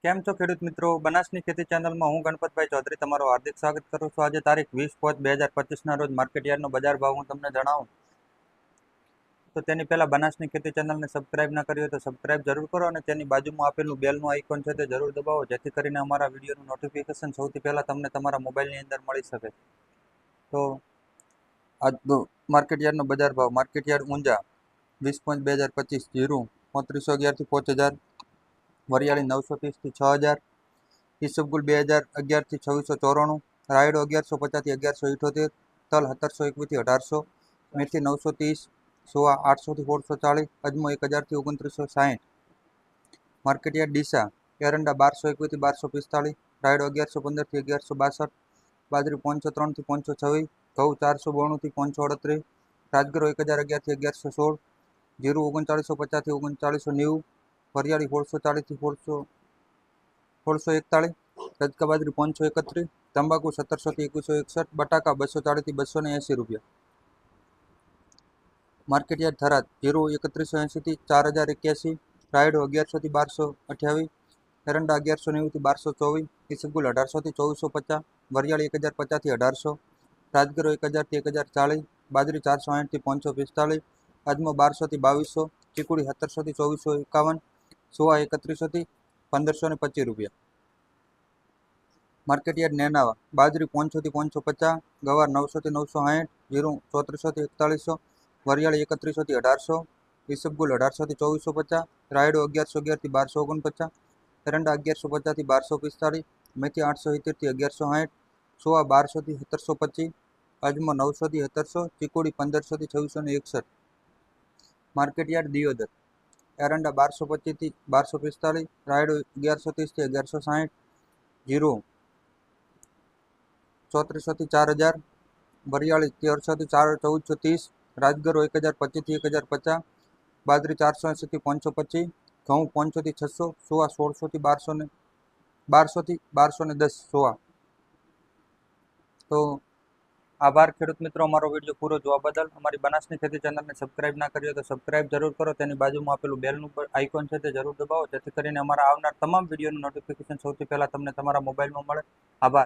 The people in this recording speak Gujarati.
કેમ છો ખેડૂત મિત્રો? બનાસની ખેતી ચેનલમાં હું ગણપતભાઈ ચૌધરી તમારું હાર્દિક સ્વાગત કરું છું. આજે તારીખ 20/5/2025ના રોજ માર્કેટ યાર્ડનો બજાર ભાવ હું તમને જણાવું તો તેની પહેલા બનાસની ખેતી ચેનલને સબસ્ક્રાઇબ ના કરી હોય તો સબસ્ક્રાઇબ જરૂર કરો અને તેની બાજુમાં આપેલું બેલનું આઇકોન છે તે જરૂર દબાવો, જેથી કરીને અમારા વિડીયોનું નોટિફિકેશન સૌથી પહેલા તમને તમારા મોબાઈલની અંદર મળી શકે. તો આજનો માર્કેટ યાર્ડનો બજાર ભાવ: માર્કેટ યાર્ડ ઊંઝા 20/5/2025 જીરું 3511 થી 5000, વરિયાળી 930 થી 6000, ઈસબગુલ 2011 થી 2694, રાયડો 1150 થી 1178, તલ 1721 થી 1800, મેથી 930, સોવા 800 થી 1640, અજમો 1000 થી 2960. માર્કેટ યાર્ડ ડીસા એરંડા 1221 થી 1245, રાયડો 1115 થી 1162, બાજરી 503 થી 526, ઘઉં 492 થી 538, રાજગરો 1011 થી 1116, જીરું 3950 થી 3990, વરિયાળી 1640 થી 1641, રજકા બાજરી 531, તંબાકુ 1700 થી 2161, બટાકા 240 થી 280 રૂપિયા. માર્કેટ યાર્ડ થરાદ જીરું 3180 થી 4081, રાયડો 1100 થી 1228, એરંડા 1190 થી 1224, ઈસબગુલ 1800 થી 2450, વરિયાળી 1050 થી 1800, રાજગરો 1000 થી 1040, બાજરી 460 થી 545, અજમો 1200 થી 2200, ચીકુડી 1700 થી 2451, સોવા 3100 થી 1525 રૂપિયા. માર્કેટ યાર્ડ નેનાવા બાજરી 500 થી 550, ગવાર 900 થી 960, જીરું 3400 થી 4100, વરિયાળી 3100 થી 1800, ઈસબગુલ 1800 થી 2450, રાયડો 1111 થી 1249, એરંડા 1150 થી 1245, મેથી 870 થી 1160, સોવા 1200 થી 1725, અજમો 900 થી 1700, ચીકુડી 1500 થી 2661. માર્કેટ યાર્ડ દિયોદર એરંડા 1225 થી 1245, રાયડો 1130 થી 1160, જીરું 3400 થી 4000, વરિયાળી 1300 થી 1430, રાજગરો 1025 થી 1050, બાજરી 480 થી 525, ઘઉં 500 થી 600, સોવા 1600 થી 1200 થી 1210 સોવા. તો આભાર ખેડૂત મિત્રો, અમારો વિડીયો પૂરો જોવા બદલ. અમારી બનાસની ખેતી ચેનલને સબસ્ક્રાઇબ ના કરી હોય તો સબસ્ક્રાઇબ જરૂર કરો, તેની બાજુમાં આપેલું બેલનું આઇકોન છે તે જરૂર દબાવો, જેથી કરીને અમારા આવનાર તમામ વિડીયોનું નોટિફિકેશન સૌથી પહેલા તમને તમારા મોબાઈલમાં મળે. આભાર.